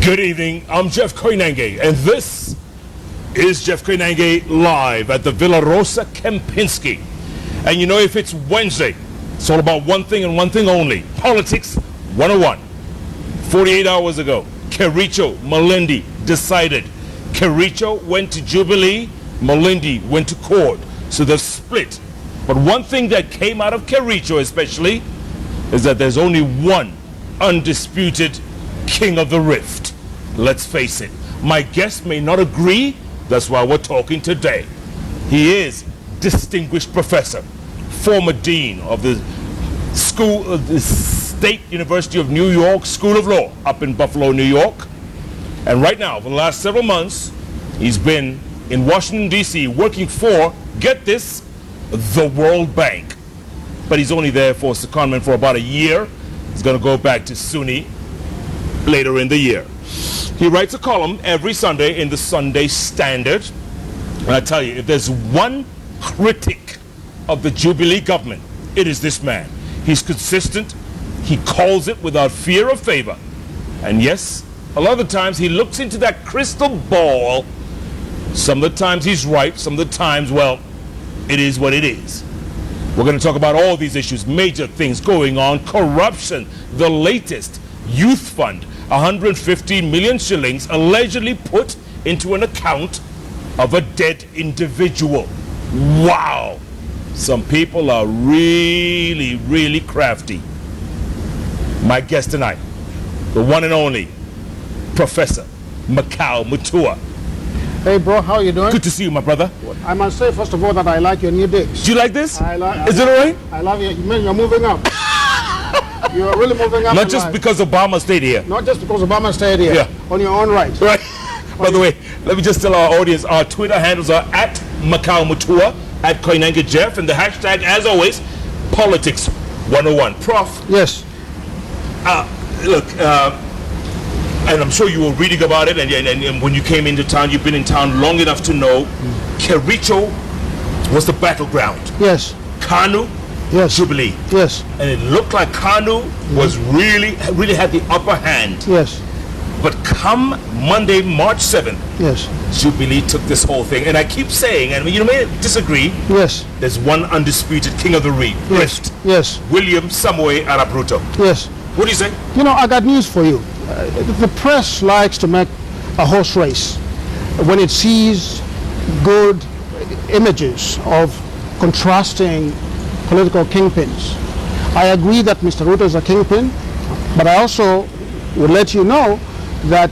Good evening, I'm Jeff Koinange, and this is Jeff Koinange live at the Villa Rosa Kempinski. And you know, if it's Wednesday, it's all about one thing and one thing only: Politics 101. 48 hours ago, Kericho Malindi decided. Kericho went to Jubilee, Malindi went to court. So they're split. But one thing that came out of Kericho especially is that there's only one undisputed king of the rift. Let's face it, my guest may not agree. That's why we're talking today. He is distinguished professor, former dean of the State University of New York School of Law up in Buffalo, New York. And right now, for the last several months, he's been in Washington, D.C. working for, get this, the World Bank. But he's only there for secondment for about a year. He's going to go back to SUNY later in the year. He writes a column every Sunday in the Sunday Standard. And I tell you, if there's one critic of the Jubilee government, it is this man. He's consistent. He calls it without fear of favor. And yes, a lot of the times he looks into that crystal ball. Some of the times he's right. Some of the times, well, it is what it is. We're going to talk about all these issues, major things going on, corruption, the latest, youth fund, 115 million shillings allegedly put into an account of a dead individual. Wow. Some people are really, really crafty. My guest tonight, the one and only Professor Makau Mutua. Hey bro, how are you doing? Good to see you, my brother. I must say first of all that I like your new digs. Do you like this? Is it all right? I love you. Man, you're moving up. You're really moving up. Not just because Obama stayed here. Not just because Obama stayed here. Yeah. On your own right. Right. By the way, let me just tell our audience, our Twitter handles are at Makau Mutua, at Koinange Jeff, and the hashtag, as always, Politics 101. Prof. Yes. Look, and I'm sure you were reading about it, and when you came into town, you've been in town long enough to know Kericho was the battleground. Yes. Kanu, yes. Jubilee. Yes. And it looked like Kanu was really had the upper hand. Yes. But come Monday, March 7th, yes, Jubilee took this whole thing. And I keep saying, and you may disagree, yes, there's one undisputed king of the rift. Yes. Yes. William Samoei Arap Ruto. Yes. What do you say? You know, I got news for you. The press likes to make a horse race when it sees good images of contrasting political kingpins. I agree that Mr. Ruto is a kingpin, but I also would let you know that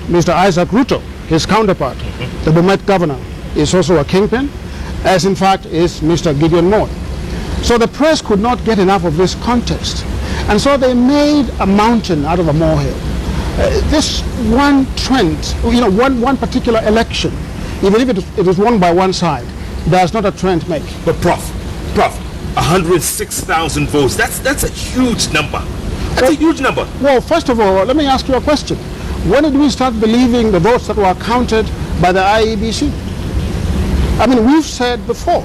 Mr. Isaac Ruto, his counterpart, the Bomet governor, is also a kingpin, as in fact is Mr. Gideon Moore. So the press could not get enough of this contest. And so they made a mountain out of a molehill. This one trend, you know, one particular election, even if it is won by one side, does not a trend make. But Prof, 106,000 votes, that's a huge number. That's a huge number. Well, first of all, let me ask you a question. When did we start believing the votes that were counted by the IEBC? I mean, we've said before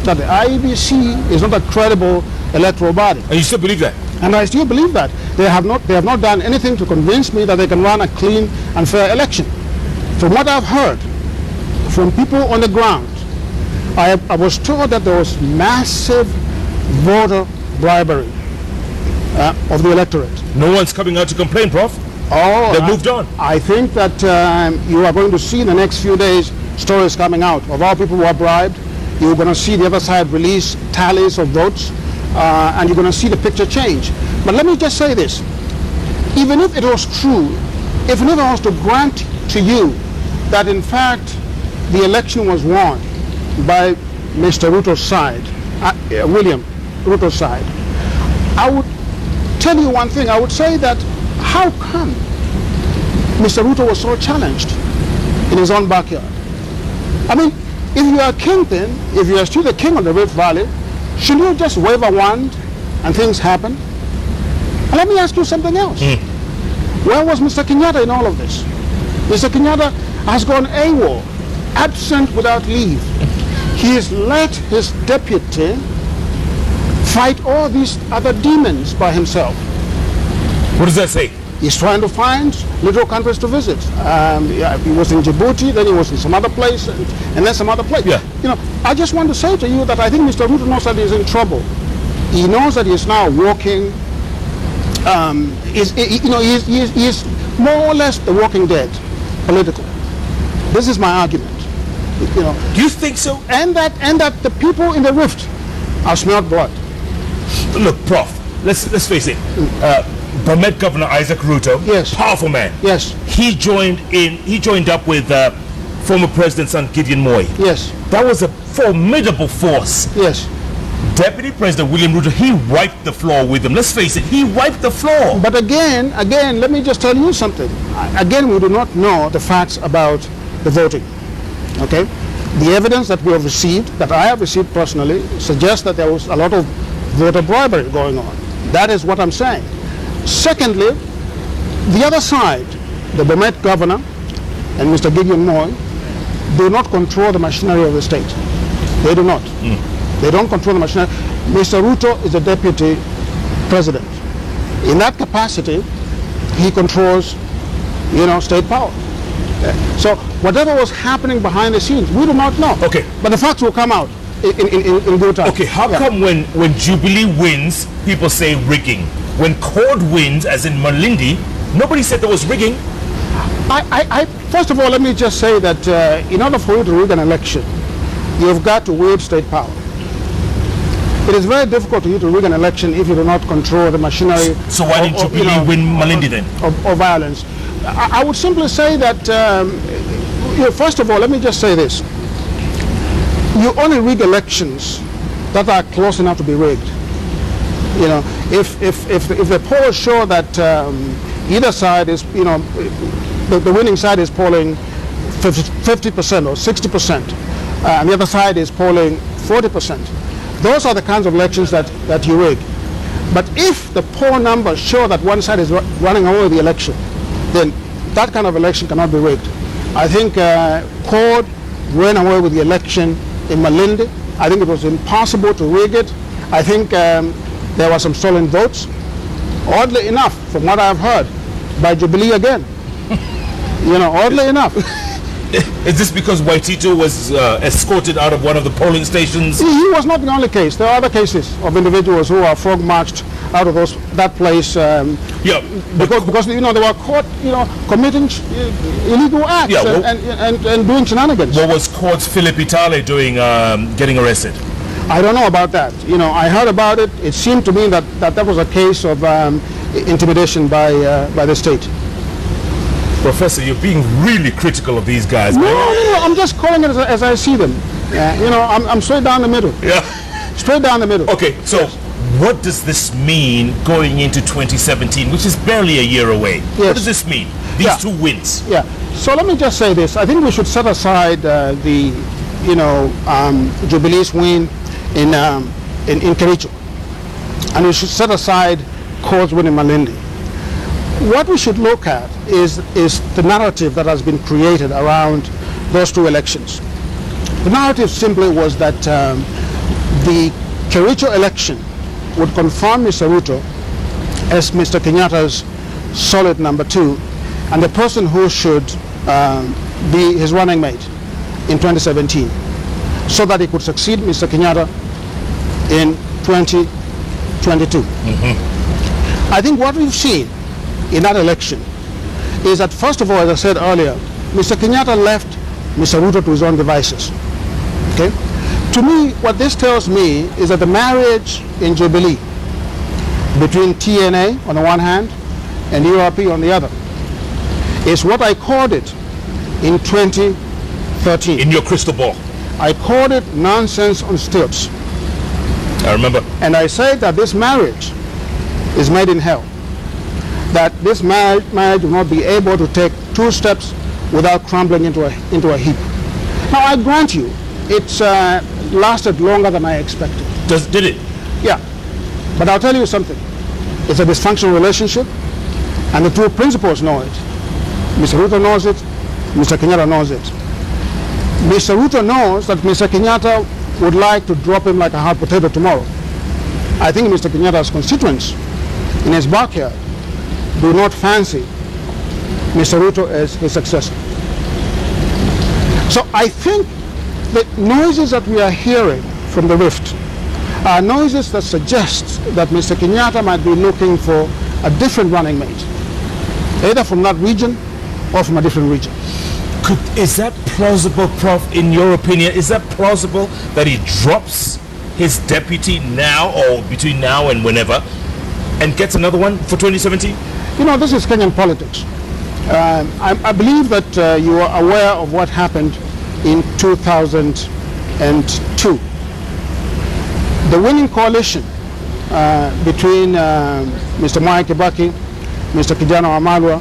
that the IEBC is not a credible electoral body. And you still believe that? And I still believe that. They have not done anything to convince me that they can run a clean and fair election. From what I've heard from people on the ground, I was told that there was massive voter bribery of the electorate. No one's coming out to complain, Prof. Oh, they moved on. I think that you are going to see in the next few days stories coming out of all people who are bribed. You're going to see the other side release tallies of votes, and you're going to see the picture change. But let me just say this. Even if it was true, if I was to grant to you that in fact the election was won by Mr. Ruto's side, William Ruto's side, I would tell you one thing. I would say that how come Mr. Ruto was so challenged in his own backyard? I mean, if you are a kingpin, if you are still the king of the Rift Valley, should you just wave a wand and things happen? And let me ask you something else. Where was Mr. Kenyatta in all of this? Mr. Kenyatta has gone AWOL, absent without leave. He has let his deputy fight all these other demons by himself. What does that say? He's trying to find little countries to visit. Yeah, he was in Djibouti, then he was in some other place, and then some other place. Yeah. You know, I just want to say to you that I think Mr. Ruto knows that he's in trouble. He knows that he's now walking. He's more or less the Walking Dead, political. This is my argument. You know. Do you think so? And that the people in the rift are smelled blood. Look, Prof, let's face it. Bomet Governor Isaac Ruto, yes, powerful man. Yes. He joined up with former President's son Gideon Moi. Yes. That was a formidable force. Yes. Deputy President William Ruto, he wiped the floor with them. Let's face it, he wiped the floor. But again, let me just tell you something. Again, we do not know the facts about the voting. Okay? The evidence that we have received, that I have received personally, suggests that there was a lot of voter bribery going on. That is what I'm saying. Secondly, the other side, the Bomet governor and Mr. Gideon Moi, do not control the machinery of the state. They do not. They don't control the machinery. Mr. Ruto is the deputy president. In that capacity, he controls, state power. So whatever was happening behind the scenes, we do not know. Okay. But the facts will come out in good time. Okay, how come when Jubilee wins, people say rigging? When Cord wins, as in Malindi, nobody said there was rigging. First of all, let me just say that in order for you to rig an election, you've got to wield state power. It is very difficult for you to rig an election if you do not control the machinery. So why didn't Jubilee win Malindi then? Of violence. I would simply say that, first of all, let me just say this. You only rig elections that are close enough to be rigged. If the polls show that either side is, the winning side is polling 50% or 60%, and the other side is polling 40%, those are the kinds of elections that you rig. But if the poll numbers show that one side is running away with the election, then that kind of election cannot be rigged. I think Cord ran away with the election in Malindi. I think it was impossible to rig it. I think there were some stolen votes. Oddly enough, from what I've heard, by Jubilee again. Oddly enough. Is this because Waitito was escorted out of one of the polling stations? He was not the only case. There are other cases of individuals who are frog marched out of that place. Because they were caught, committing illegal acts and doing shenanigans. What was Cord's Philip Itale doing, getting arrested? I don't know about that. I heard about it. It seemed to me that was a case of intimidation by the state. Professor, you're being really critical of these guys. No, I'm just calling it as I see them. I'm straight down the middle. Yeah. Straight down the middle. Okay, so what does this mean going into 2017, which is barely a year away? Yes. What does this mean? These two wins. Yeah. So let me just say this. I think we should set aside the Jubilee's win in Kericho, and we should set aside Cord's win in Malindi. What we should look at is the narrative that has been created around those two elections. The narrative simply was that the Kericho election would confirm Mr. Ruto as Mr. Kenyatta's solid number 2 and the person who should be his running mate in 2017, so that he could succeed Mr. Kenyatta in 2022. I think what we've seen in that election is that, first of all, as I said earlier, Mr. Kenyatta left Mr. Ruto to his own devices. Okay? To me, what this tells me is that the marriage in Jubilee between TNA on the one hand and URP on the other is what I called it in 2013. In your crystal ball? I called it nonsense on stilts. I remember. And I said that this marriage is made in hell. That this marriage will not be able to take 2 steps without crumbling into a heap. Now, I grant you, it's lasted longer than I expected. Did it? Yeah. But I'll tell you something. It's a dysfunctional relationship, and the two principals know it. Mr. Ruto knows it, Mr. Kenyatta knows it. Mr. Ruto knows that Mr. Kenyatta would like to drop him like a hot potato tomorrow. I think Mr. Kenyatta's constituents in his backyard do not fancy Mr. Ruto as his successor. So I think the noises that we are hearing from the rift are noises that suggest that Mr. Kenyatta might be looking for a different running mate, either from that region or from a different region. Is that plausible, Prof, in your opinion? Is that plausible that he drops his deputy now or between now and whenever and gets another one for 2017? You know, this is Kenyan politics. I believe that you are aware of what happened in 2002. The winning coalition between Mr. Mwai Kibaki, Mr. Kijana Wamalwa,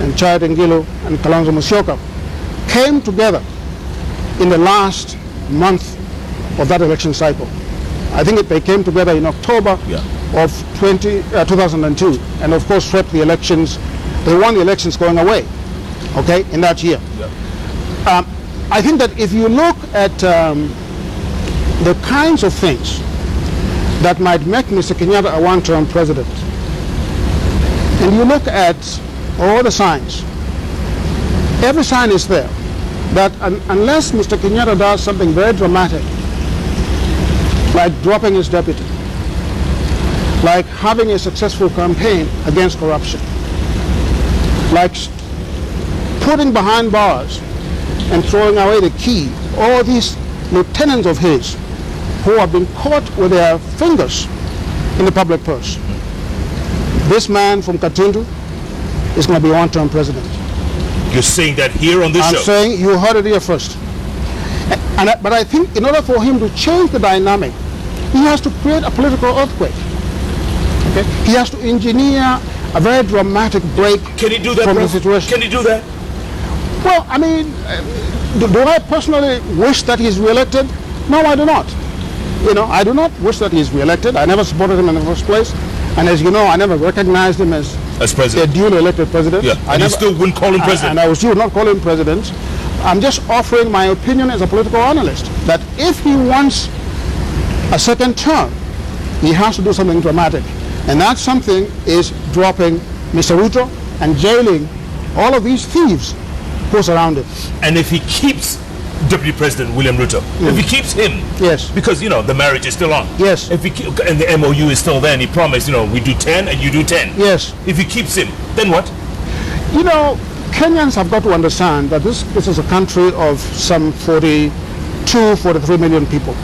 and Charles Ngilu and Kalonzo Musyoka came together in the last month of that election cycle. I think they came together in October of 2002, and of course swept the elections. They won the elections going away, okay, in that year. I think that if you look at the kinds of things that might make Mr. Kenyatta a one-term president, and you look at all the signs, every sign is there that unless Mr. Kenyatta does something very dramatic, like dropping his deputy, like having a successful campaign against corruption, like putting behind bars and throwing away the key all these lieutenants of his who have been caught with their fingers in the public purse. This man from Katundu is going to be a one-term president. You're saying that here on this show? I'm saying you heard it here first. But I think in order for him to change the dynamic, he has to create a political earthquake. Okay? He has to engineer a very dramatic break from the situation. Can he do that? Well, I mean, do I personally wish that he's re-elected? No, I do not. You know, I do not wish that he's re-elected. I never supported him in the first place. And as you know, I never recognized him as president, a duly elected president. Yeah, and you still wouldn't call him president. And I would still not call him president. I'm just offering my opinion as a political analyst that if he wants a second term, he has to do something dramatic. And that something is dropping Mr. Ruto and jailing all of these thieves who surround him. And if he keeps Deputy President William Ruto, if he keeps him, yes, because you know the marriage is still on, yes, if he and the MOU is still there, and he promised, you know, we do 10 and you do 10, yes. If he keeps him, then what? You know, Kenyans have got to understand that this is a country of some 42, 43 million people,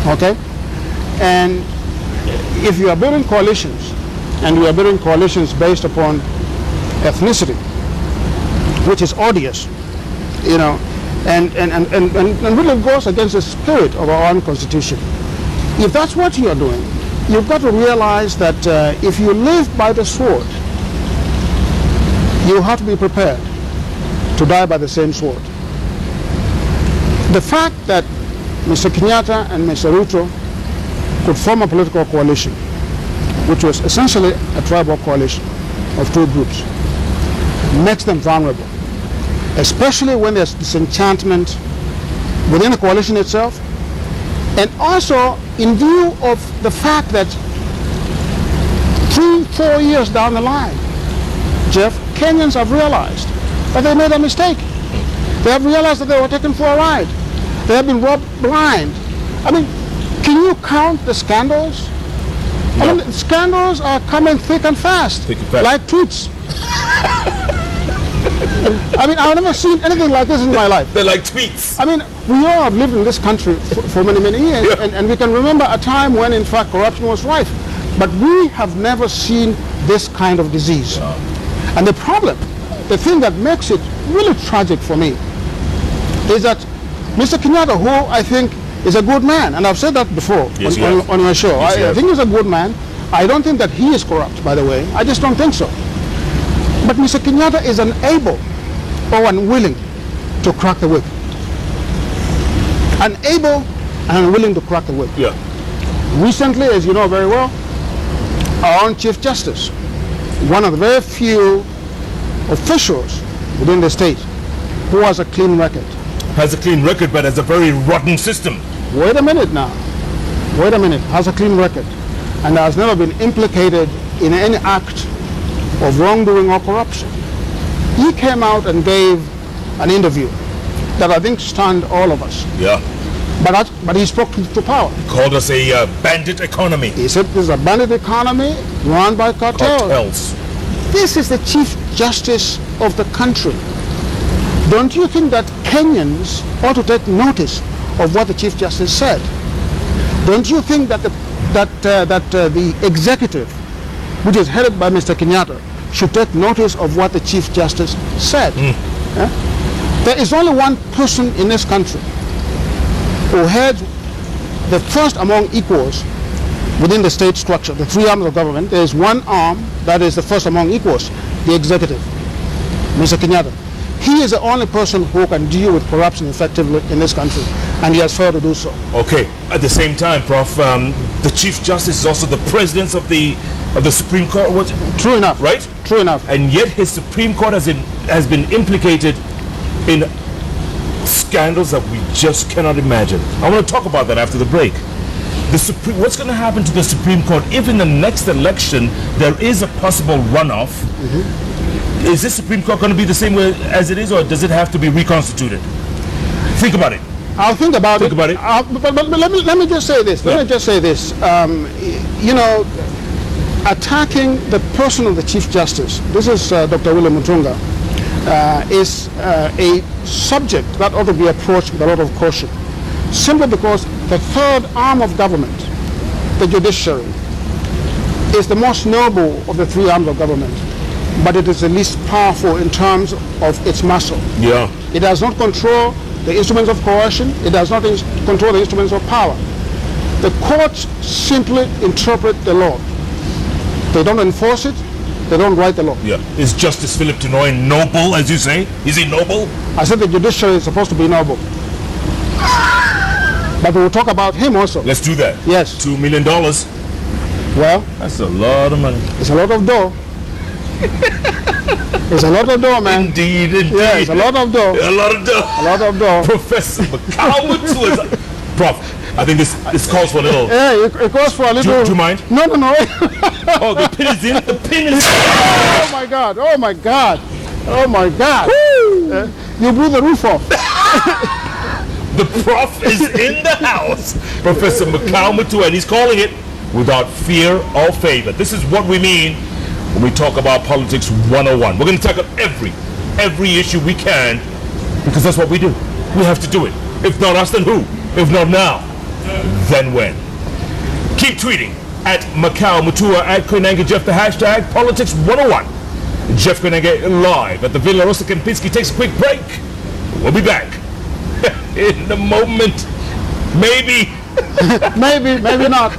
okay? And if you are building coalitions, and we are building coalitions based upon ethnicity, which is odious, you know, and really goes against the spirit of our own constitution. If that's what you are doing, you've got to realize that if you live by the sword, you have to be prepared to die by the same sword. The fact that Mr. Kenyatta and Mr. Ruto could form a political coalition, which was essentially a tribal coalition of two groups, makes them vulnerable, especially when there's disenchantment within the coalition itself, and also in view of the fact that 3-4 years down the line, Jeff, Kenyans have realized that they made a mistake. They have realized that they were taken for a ride. They have been robbed blind. I mean, can you count the scandals? No. I mean, scandals are coming thick and fast, like tweets. I mean, I've never seen anything like this in my life. They're like tweets. I mean, we all have lived in this country for many, many years, and we can remember a time when, in fact, corruption was rife. But we have never seen this kind of disease. No. And the problem, the thing that makes it really tragic for me, is that Mr. Kenyatta, who I think is a good man, and I've said that before on my show. Yes, I think he's a good man. I don't think that he is corrupt, by the way. I just don't think so. But Mr. Kenyatta is unable or unwilling to crack the whip. Unable and unwilling to crack the whip. Yeah. Recently, as you know very well, our own Chief Justice, one of the very few officials within the state who has a clean record. Has a clean record, but has a very rotten system. Wait a minute now. Wait a minute. Has a clean record and has never been implicated in any act of wrongdoing or corruption. He came out and gave an interview that I think stunned all of us. Yeah. But he spoke to power. He called us a bandit economy. He said this is a bandit economy run by cartels. This is the Chief Justice of the country. Don't you think that Kenyans ought to take notice of what the Chief Justice said? Don't you think that the executive, which is headed by Mr. Kenyatta, should take notice of what the Chief Justice said? There is only one person in this country who heads the first among equals within the state structure, the three arms of government. There is one arm that is the first among equals, the executive, Mr. Kenyatta. He is the only person who can deal with corruption effectively in this country, and he has failed to do so. Okay. At the same time, Prof, the Chief Justice is also the president of the Supreme Court. True enough. Right? True enough. And yet his Supreme Court has been implicated in scandals that we just cannot imagine. I want to talk about that after the break. What's going to happen to the Supreme Court if in the next election there is a possible runoff? Is this Supreme Court going to be the same way as it is, or does it have to be reconstituted? Think about it. I'll think about it. Think about it. But let me just say this. Let me just say this. You know, attacking the person of the Chief Justice, this is Dr. William Mutunga, is a subject that ought to be approached with a lot of caution, simply because the third arm of government, the judiciary, is the most noble of the three arms of government, but it is the least powerful in terms of its muscle. Yeah. It does not control the instruments of coercion. It does not control the instruments of power. The courts simply interpret the law. They don't enforce it. They don't write the law. Yeah. Is Justice Philip Tenoy noble, as you say? Is he noble? I said the judiciary is supposed to be noble. But we'll talk about him also. Let's do that. Yes. $2 million. Well, That's a lot of money. it's a lot of dough. It's a lot of dough, man. Indeed. Yeah, it's a lot of dough. A lot of dough. A lot of dough. Professor Makau Mutua. Prof, I think this calls for a little. Yeah, it calls for a little. Do you mind? No. Oh, the pin is in. The pin is in. Oh my God. Oh my God. Oh my God. You blew the roof off. The Prof is in the house. Professor Makau Mutua, and he's calling it without fear or favor. This is what we mean when we talk about politics 101. We're going to tackle every issue we can, because that's what we do. We have to do it. If not us, then who? If not now, then when? Keep tweeting at Makau Mutua, at Koinange Jeff, the hashtag Politics 101. Jeff Koinange live at the Villa Rosa Kempinski takes a quick break. We'll be back in a moment. Maybe. Maybe not.